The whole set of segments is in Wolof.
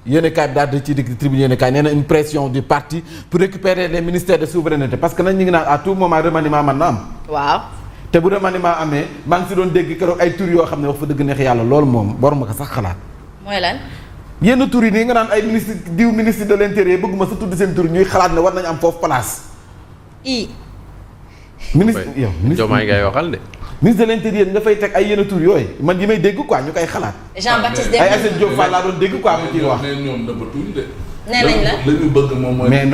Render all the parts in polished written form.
yéen kaay bi daal di ci digg tribune yéen kaay nee na une pression du parti pour récupérer les ministères de souveraineté parce que nag ñu ngi naan à tout moment remaniement mën na am. waaw. te bu remaniement amee maa ngi si doon dégg keroog ay tur yoo xam ne wax fa dëgg neex yàlla loolu moom waruma ko sax xalaat. mooy lan. yenn tur yi nii nga naan ay ministre diw ministre de l'intérieur bëgguma sa tudd seen tur ñuy xalaat ne war nañu am foofu place. ministre yow ministre Diomaye ngay waxal de. ministre de l'intérieur nga fay teg ay yenn tur yooyu man yi may dégg quoi ñu koy xalaat. Jean-Baptiste ay Aïssatou Diop Fall laa doon dégg quoi mu ciy wax. mais ñoom dafa tuuti de. nee nañ la la ñu bëgg moom mooy. mais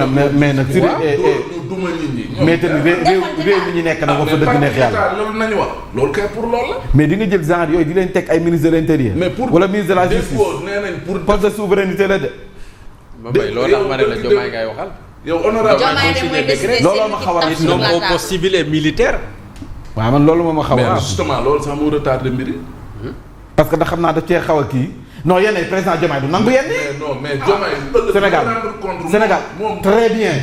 nag si duma nit ñi. mais tamit réew mi ñu nekk nag wax fa dëgg neex yàlla. loolu nañu wax loolu kay pour loolu la. mais di nga jël genre yooyu di leen teg ay ministre de l'intérieur. mais pour wala ministre de la justice nee nañ pour. poste de souveraineté la de. loolu tax ma ne la Diomaye ngay waxal. yow honorable looloo ma xaw a sur la au poste civil et militaire. waaw man loolu moom ma xaw a. mais justement loolu sax mu retardé mbiri. parce que da xam naa da cee xaw a kii non yenn président Diomaye du nangu yenn. non mais Diomaye. Sénégal très bien.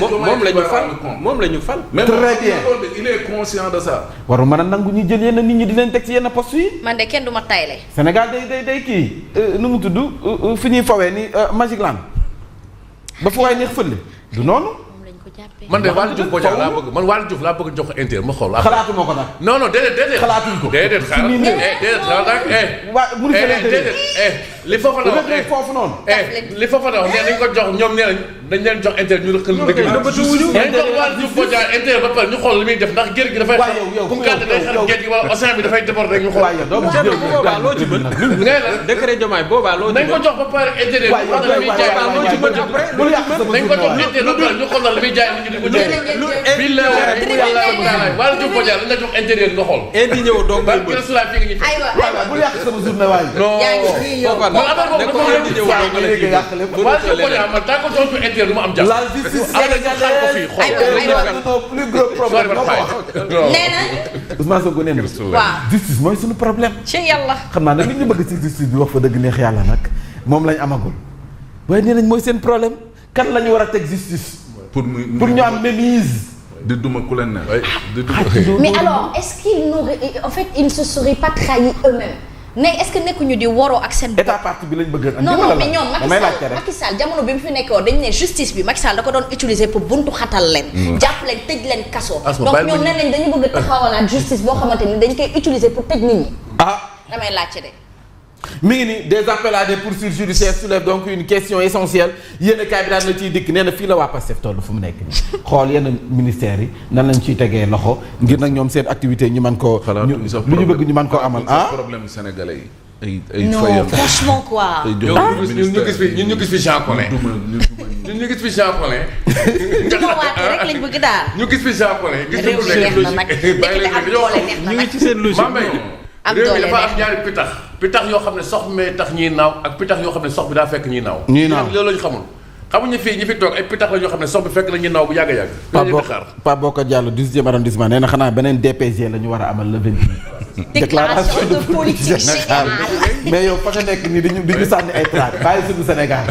moom la ñu fal moom la ñu fal. très bien il est conscient de ça. waru mën a nangu ñu jël yenn nit ñi di leen teg ci yenn poste yi. man de kenn du ma tayle. Sénégal day kii nu mu tudd fi ñuy fawee ni Magic Land ba fu waay neex fële du noonu. man de Waly Diouf Bodiang laa bëgg man Waly Diouf laa bëgg jox ko inter ma xool. xalaatuma ko nag. non non déedéet. xalaatuñ ko déedéet xaaral waa mu li foofa la wax foofu noonu. li foofa la wax nee nañ ko jox ñoom nee nañ dañ leen jox inter ñu rëkkal dëgg yi. dañ jox Waly Diouf Bodiang inter ba pare ñu xool li muy def ndax géej gi dafay. waaw yow ku gàtt day xar géej gi wala océan bi dafay déborder rek ñu xool. waaw yow doomu boobaa loo ci mën. ngay la décret Diomaye boobaa loo ci mën. nañ ko jox ba pare inter loo ci mën après nañ ko jox inter ba pare ñu xool li muy jaay nit ñi di ko jaay. bii la Waly Diouf Bodiang lañ la jox intérieur nga xool. indi ñëw donc ba kii la fi nga ñu fi. aywa bu yàq sama journée waay. non man affaire boobu dafa leen di ñëw donc la kii Waly Diouf Bodiang man tant que jox ko intérieur du ma am jàmm. la justice sénégalaise plus gros problème la ko nee na. Ousmane Sonko nee na. waaw justice mooy suñu problème. ci yàlla. xam naa nag li ñu bëgg ci justice bi wax fa dëgg neex yàlla nag moom lañ amagul waaye nee nañ mooy seen problème kan la ñu war a teg justice. pour ñu am mainmise. di duma ku leen neex. mais alors est-ce qu'ils n'auraient en fait ils ne se seraient pas trahis eux-mêmes ne est-ce que nekkuñu di waroo ak seen. état parti bi lañ bëgg a. non non mais ñoom Macky Sall jamono bi mu fi nekkee woon dañu ne justice bi Macky Sall da ko doon utiliser pour buntu xatal leen. jàpp leen tëj leen kaso. donc ñoom nee nañ dañu bëgg a taxawalaat justice boo xamante ni dañ koy utiliser pour tëj nit ñi. damay laajte de. mi ngi ni des appels à des poursuites judiciaires soulèvent donc une question essentielle yéen a kaay bi daan na ciy dikk nee na fii la waa Pastef toll fu mu nekk nii xool yenn ministères yi nan lañ ciy tegee loxo ngir nag ñoom seen activité ñu mën koo. lu ñu bëgg ñu mën koo amal problème sénégalais yi. non franchement quoi. ñun ñu gis fi Jean Collin. ñun ñu gis fi Jean Collin. waate rek lañ bëgg daal. ñu gis fi Jean Collin. gis réew mi neex na nag dëkk am doole neex na nag. ñu ngi ci seen logique. am réew mi doole dafa am ñaari pitax yoo xam ne sox bi may tax ñiy naaw ak pitax yoo xam ne sox bi daa fekk ñiy naaw. loolu lañu xamul xamuñu fii ñi fi toog ay pitax la ñoo xam ne sox bi fekk la ñuy naaw bu yàgg a yàgg. Pape Bokar Diallo 18e arrondissement nee na xanaa beneen DPG la ñu war a amal le 28. déclaration de politique générale. mais yow fa nga nekk nii dañu sànni ay trac bàyyi suñu Sénégal.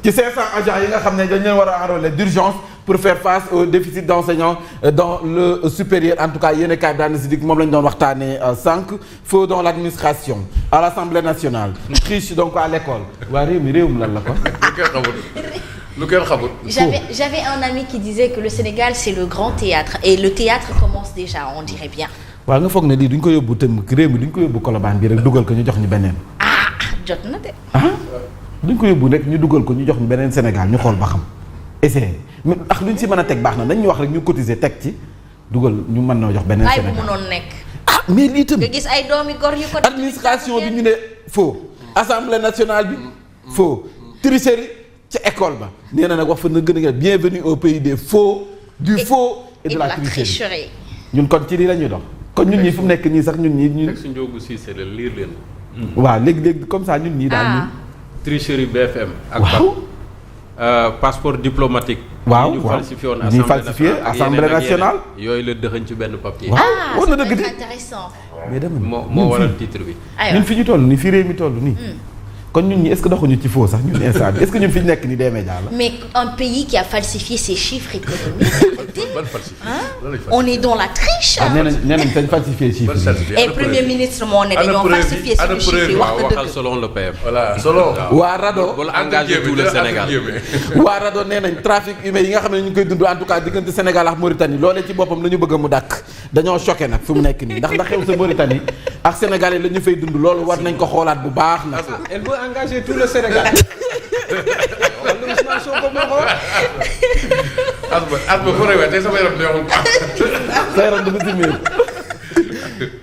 ci 500 agents yi nga xam ne dañ leen war a enrôler d'urgence pour faire face au déficit d'enseignants dans le supérieur en tout cas yéen a kaay daan na si dig moom la ñu doon waxtaanee sànq faux dans l'administration à l'Assemblée nationale triche donc à l'école waa réew mi lan la ko lu kenn xamul. J'avais un ami qui disait que le Sénégal c'est le grand théâtre et le théâtre commence déjà on dirait bien. waaw nga foog ne lii duñ ko yóbbu tam réew mi duñ ko yóbbu Colobane bi rek dugal ko ñu jox ñu beneen. jot na de. duñ ko yóbbu rek ñu dugal ko ñu jox ñu beneen Sénégal ñu xool ba xam essayer mais ndax luñ si mën a teg baax na dañ ñu wax rek ñu cotiser teg ci dugal ñu mën noo jox beneen Sénégal bu mënoon nekk. mais lii tam nga gis ay doomi gor yu ko. administration bi ñu ne faux assemblée nationale bi faux tricherie ca école ba nee na nag wax fa na gën a bienvenue au pays des faux du faux et de la tricherie ñun kon ci lii la ñuy dox kon ñun ñii fu mu nekk nii sax ñun ñii teg su Ndiogou Cissé la liir leen. waaw léegi comme ça ñun ñii daal ñun. tricherie BFM. ak passeport diplomatique. waaw ñu falsifié woon assemblée nationale yooyu la dëxëñ ci benn papier. war na dëgg di intéressant. mais dama moo waral titre bi. ñun fi ñu toll nii fi réew mi toll nii. kon ñun ñi est-ce que doxuñu ci faux sax ñun instant bi est-ce que ñun fi ñu nekk nii des médias la. mais un pays qui a falsifié ses chiffres économiques. on est dans la triche. nee nañ dañ falsifié chiffres yi. et premier ministre moo ne dañoo falsifié suñu chiffres yi wax nga dëgg. selon le PM. voilà selon. waa RADDHO wala engagé tout le Sénégal. waa RADDHO nee nañ trafic humain yi nga xam ne ñu ngi koy dund en tout cas diggante Sénégal ak Mauritanie loolee ci boppam la ñu bëgg mu dàkk dañoo choqué nag fi mu nekk nii ndax la xew sa Mauritanie ak Sénégalais la ñu fay dund loolu war nañ ko xoolaat bu baax nag. elle veut engager tout le Sénégal. asma fu rewee tey sama yaram neexul. sa yaram dafa si miir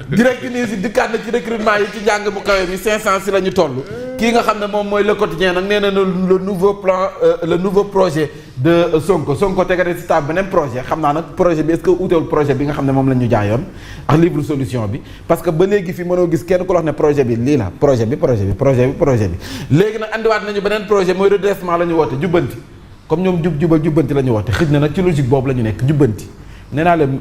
direct nii si dikkaat na ci recrutement yi ci njàng mu kawe mi 500 si la ñu toll. kii nga xam ne moom mooy le quotidien nag nee na le nouveau plan le nouveau projet de Sonko tegale si table beneen projet xam naa nag projet bi est-ce que utewul projet bi nga xam ne moom la ñu jaayoon ak livre solution bi parce que ba léegi fi mënoo gis kenn ku la wax ne projet bi lii la projet bi léegi nag andiwaat nañu beneen projet mooy redressement la ñu woote jubbanti comme ñoom jubbanti la ñu woote xëj na nag ci logique boobu la ñu nekk jubbanti nee naa leen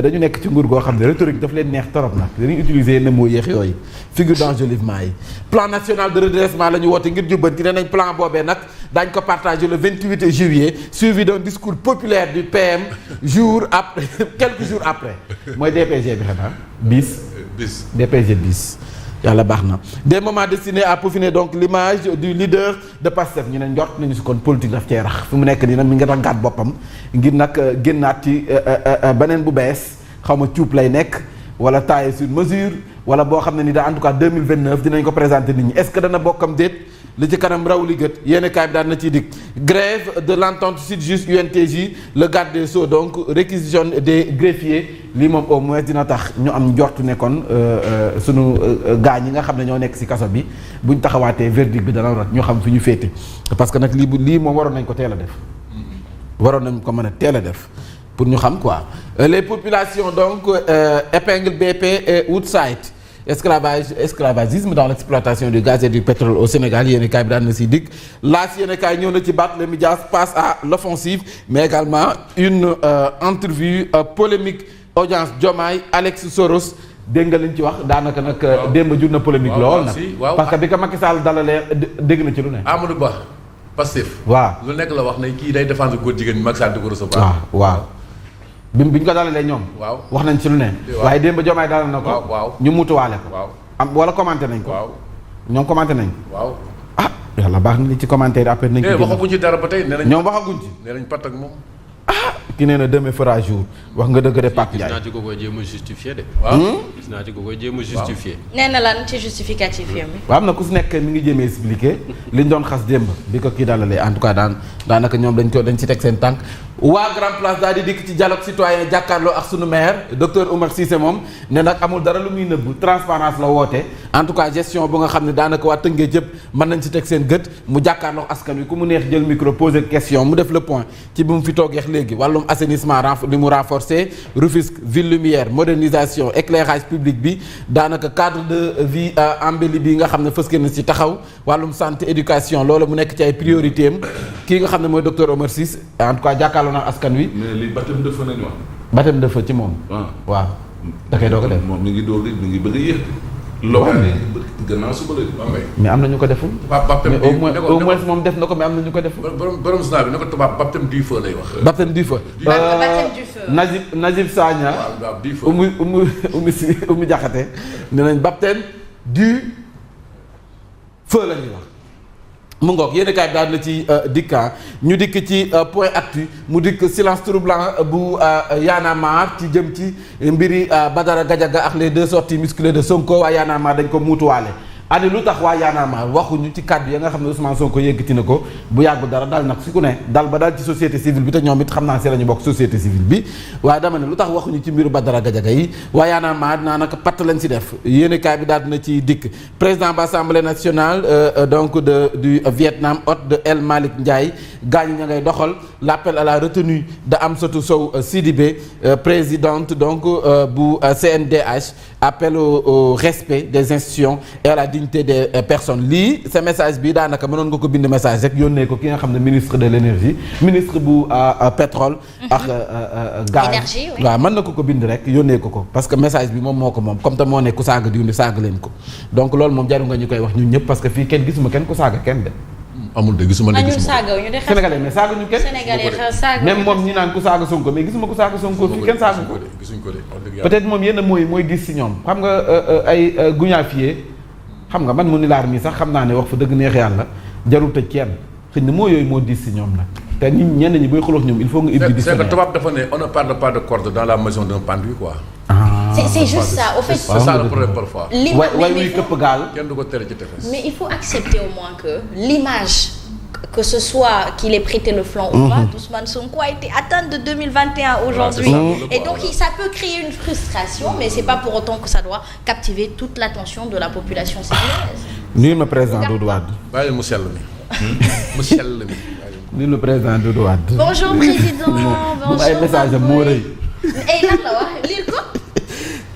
dañu nekk ci nguur goo xam ne rhétorique daf leen neex torop nag dañuy utiliser yenn mots yéex yooyu figure d'enjolivement yi plan national de redressement la ñu woote ngir jubbanti nee nañ plan boobee nag daañu ko partagé le 28 juillet suivi d'un discours populaire du PM quelques jours après mooy DPG bi xanaa bis DPG bis yàlla baax na des moments destinés à peaufiner donc l'image du leader de Pastef ñu ne njort nañu si kon politique daf cee rax fi mu nekk nii nag mi ngi rangaat boppam ngir nag génnaat ci beneen bu bees xaw ma cuub lay nekk wala taillé sur mesure wala boo xam ne ni daal en tout cas 2029 dinañ ko présenter nit ñi est-ce que dana bokkam déet li ci kanam raw li gët yéen kaay bi daan na ciy dikk grève de l'entente SYTJUST UNTJ le garde des Sceaux donc réquisitionne des greffiers lii moom au moins dina tax ñu am njortu ne kon sunu gaañ yi nga xam ne ñoo nekk ci kaso bi buñ taxawaatee verdict bi dana rot ñu xam fi ñu féete parce que nag lii moom waroon nañ ko teel a def waroon nañ ko mën a teel a def pour ñu xam quoi les populations donc épingle BP et Woodside esclavagisme dans l'exploitation du gaz et du pétrole au Sénégal yéen kaay bi daan na si dikk laas yéen kaay ñëw na ci baat les médias passent à l'offensive mais également une entrevue polémique audience Diomaye Alex Soros dégg nga liñ ci wax daanaka nag démb jur na polémique lool nag parce que bi ko Macky Sall dalalee dégg na ci lu ne Amadou Ba Pastef waaw lu nekk la wax ne kii day défendre góor jigéen ñi Macky Sall di ko recevoir waaw bi ñu ko dalalee ñoom wax nañ ci lu ne waaye démb Diomaye dalal na ko ñu mutuwaale ko am wala commenté nañ ko ñoom commenté nañ ko yàlla baax na li ci commentaire après nañ ko waxaguñ ci dara ba tey nee nañ ñoom waxaguñ ci nee nañ pat ak moom ki nee na demain fera jour wax nga dëgg de Pape Ndiaye. gis naa ci ko koy jéem a justifié de. gis naa ci ko koy jéem a justifié. nee na lan ci justificatif yi. waaw am na ku si nekk mi ngi jéem a expliqué liñ doon xas démb bi ko kii dalalee en tout cas daanaka ñoom dañ ci teg seen tànk. waa Grand Place daal di dikk ci dialogue citoyen jàkkaarloo ak sunu maire docteur Oumar Cissé moom ne nag amul dara lu muy nëbb transparence la woote en tout cas gestion bu nga xam ne daanaka waa Tëngéej yëpp mën nañ ci teg seen gët mu jàkkaarloo askan wi ku mu neex jël micro poser question mu def le point ci bi mu fi toogeex léegi wàllum assainissement li mu renforcer Rufisque ville lumière modernisation éclairage public bi daanaka cadre de vie embelli bi nga xam ne fës na ci taxaw wàllum santé éducation loolu mu nekk ci ay priorité am kii nga xam ne mooy docteur Oumar Cissé en tout cas jàkkaarloo na askan wi. mais li baptême de feu nañu wax. baptême de feu ci moom. waaw da koy doog a def. moom mi ngi bëgg a yéex. loolu gannaaw suba la mais am na ñu ko deful. baptême mais au moins moom def na ko mais am na ñu ko deful. borom sna bi ne ko tubaab baptême du feu lay wax. baptême du feu. baptême du feu. Najib Sagna. waaw du feu Oumy Diakhaté nee nañ baptême du feu la ñuy wax. mu ngoog yéen kaay daal na ci dikka ñu dikk ci point actu mu dikk silence troublant bu Y'en a marre ci jëm ci mbiri Badara Gadiaga ak les 2 sorties musclées de Sonko waa Y'en a marre dañ ko muutuwaale ani lu tax waa Y'en a marre waxuñu ci kàddu ya nga xam ne Ousmane Sonko yëkkati na ko bu yàggu dara dal nag si ku ne dal ba dal ci société civile bi te ñoom it xam naa si la ñu bokk société civile bi waaye dama ne lu tax waxuñu ci mbiru Badara Gadiaga yi waa Y'en a marre naa naka patt lañ si def yéenekaay bi daal dina ci dikk président ba assemblée nationale donc du Vietnam hôte de El Malick Ndiaye gaañu ña ngay doxal l'appel à la retenue de Amsatou Sow Sidibé présidente donc bu CNDH appel au respect des institutions et à la dignité des personnes lii sa message bi daanaka mënoon nga ko bind message rek yónnee ko ki nga xam ne ministre de l'énergie ministre bu pétrole ak gaz waaw mën na ko bind rek yónnee ko parce que message bi moom moo ko moom comme te moo ne ku saaga diw ni saaga leen ko donc loolu moom jaru nga ñu koy wax ñun ñëpp parce que fii kenn gisuma kenn ku saaga kenn de amul de gisuma ne gisuma Sénégalais mais saaga ñu kenn même moom ñi naan ku saaga Sonko mais gisuma ku saaga Sonko fii kenn saaga ko gisuñ ko de peut-être moom yenn mooy gis si ñoom xam nga ay guñaafiye xam nga man mu ni laar mii sax xam naa ne wax fa dëgg neex yàlla jarul tëj kenn xëy na moo yooyu moo diis si ñoom nag te nit ñenn ñi buy xulóof ñoom il faut nga ibbi di c'est que tubaab dafa ne on ne parle pas de corde dans la maison d'un pendu quoi. c'est juste ça au fait. c'est ça le problème parfois. way këpp gaal kenn du ko tere ci tefes. mais il faut accepter au moins que l'image que ce soit qu'il ait prêté le flanc ou pas, Ousmane Sonko a été atteinte de 2021 aujourd'hui. Et donc ça peut créer une frustration, mais c'est pas pour autant que ça doit captiver toute l'attention de la population sénégalaise. Nul le président Doudou Wade. Bàyyi mu sell mi. Nul le président Doudou Wade. Bonjour président. Bonjour. ay message am moo rëy. et lan la wax lire ko.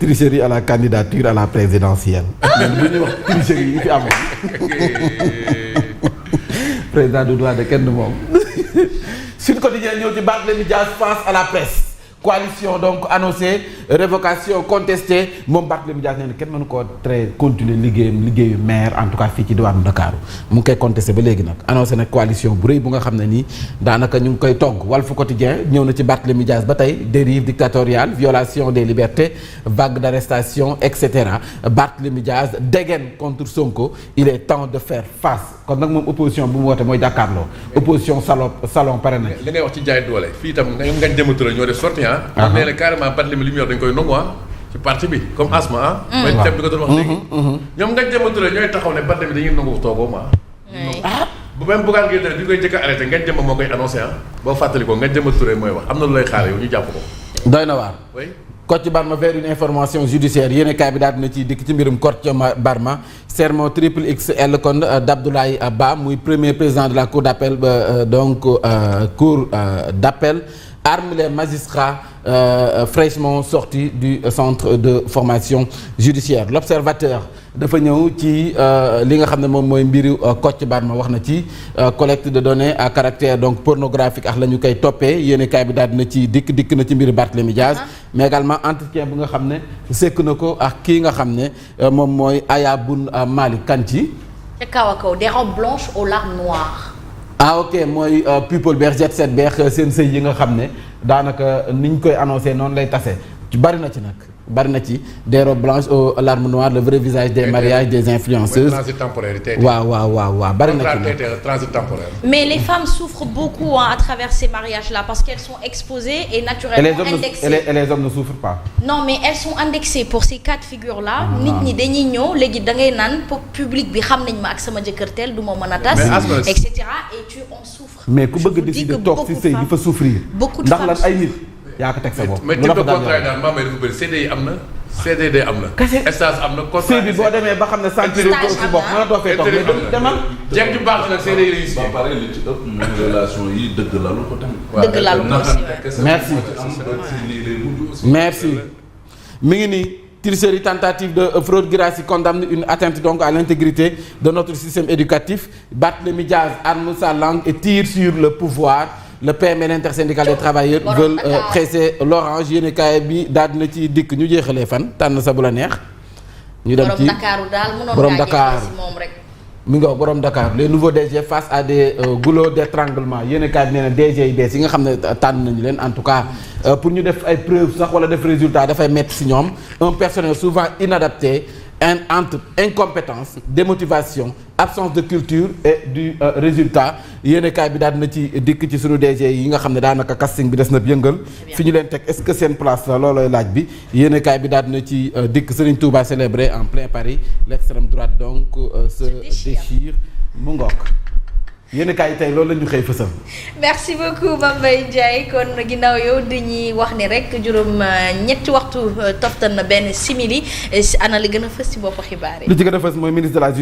Tricherie à la candidature à la présidentielle. lu ñuy wax tricherie yi fi amoon. président Doudou Wade kenn du moom. Sud Quotidien ñëw ci Barthélémy Dias face à la presse. coalition donc annoncée révocation contestée moom Barthélémy Dias nee na kenn mënu koo très continuer liggéeyu maire en tout cas fii ci diwaanu Dakar mu ngi koy contesté ba léegi nag annoncé nag coalition bu rëy bu nga xam ne nii daanaka ñu ngi koy togg Walf Quotidien ñëw na ci Barthélémy Dias ba tey dérive dictatoriale violation des libertés vague d'arrestation et cetera Barthélémy Dias dégaine contre Sonko il est temps de faire face kon nag moom opposition bu mu woote mooy jàkkaarloo opposition salon pare na. li ngay wax ci jaay doole fii itam ngañ jëmatura ñoo def sorti am nee na carrément Barthélémy li mu yor dañ koy nangu ci parti bi comme asma mooy thème bi ko doon wax léegi ñoom ngañ jëmatura ñooy taxaw ne Barthélémy dañuy nangu toogoo bu même buggaan ngay def bi koy njëkk a arrêté ngañ jëma moo koy annoncé boo fàttali ko ngañ jëmatura mooy wax am na lu lay xaar yow ñu jàpp ko doy na waar Kocc Barma vers une information judiciaire yéen kaay bi daal dina ci dikk ci mbirum Kocc Barma sermon triple XL kon d'Abdoulaye Ba muy premier président de la cour d'appel cour d'appel arme les magistrats fraîchement sortis du centre de formation judiciaire l'observateur dafa ñëw ci li nga xam ne moom mooy mbiru Kocc Barma wax na ci collecte de données à caractère donc pornographique ak la ñu koy toppee yéen kaay bi daal dina ci dikk na ci mbiru Barthélémy Dias mais également entretien bu nga xam ne sekk na ko ak kii nga xam ne moom mooy Aya Boun Malick Kanti ca kaw a kaw des robes blanches aux larmes noires. ok mooy people beex jet set beex seen sëy yi nga xam ne daanaka niñ koy annoncé noonu lay tase bari na ci nag bari na ci des robes blanches aux larmes noires le vrai visage des mariages des influenceuses. transit temporaire waaw bari na ci nag. transit temporaire. mais les femmes souffrent beaucoup à travers ces mariages là parce qu'elles sont exposées et naturellement indexées. Et les hommes ne souffrent pas. non mais elles sont indexées pour ces cas de figure là. nit ñi dañuy ñëw léegi da ngay naan public bi xam nañ ma ak sama jëkkër teel du ma mën a tas. et cetera et tu en souffres. mais ku bëgg décider toog ci sëy di fa souffrir. beaucoup de femmes ndax lan ay nit. yaa ko teg sa bopp mais type de contrat yi daal maa may dafa bëri CDI am na CDD am na. stage am na contrat bi boo demee ba xam ne sentir ko ci bopp mën a toog fee toog mais demal. jeeg ju baax nag CDI la ñu ba pare li ci ëpp mooy relation yi dëgg lalu ko tamit. dëgg lalu ko aussi merci mi ngi nii tricherie tentative de fraude Guirassy condamne une atteinte donc à l'intégrité de notre système éducatif Barthélémy Dias arme sa langue et tire sur le pouvoir. Le PM et l'intersyndicale des travailleurs veulent presser l'orange yéen kaay bi daal dina ci dikk ñu jeexalee fan tànn sa bu la neex. ñu dem ci borom Dakar mi nga borom Dakar les nouveaux DG face à des goulots d'étranglement yéen kaay bi nee na DG yi bees yi nga xam ne tànn nañu leen en tout cas pour ñu def ay preuves sax wala def résultat dafay métti ci ñoom un personnel souvent inadapté. entre incompétence démotivation absence de culture et du résultat yéenekaay bi daal na ci dikk ci sunu DG yi nga xam ne daanaka casting bi des na yëngal fi ñu leen teg est-ce que seen place la loolooy laaj bi yéenekaay bi daal na ci dikk Serigne Touba célébré en plein Paris l'extrême droite donc se déchire mu ngook yéen kaay tey loolu la ñu xëy fësal. merci beaucoup Mame Mbaye Ndiaye kon ginnaaw yow dañuy wax ni rek juróom ñetti waxtu toftal na benn simili ana li gën a fës ci bopp xibaar yi. lu ci gën a fës mooy ministre de la justice.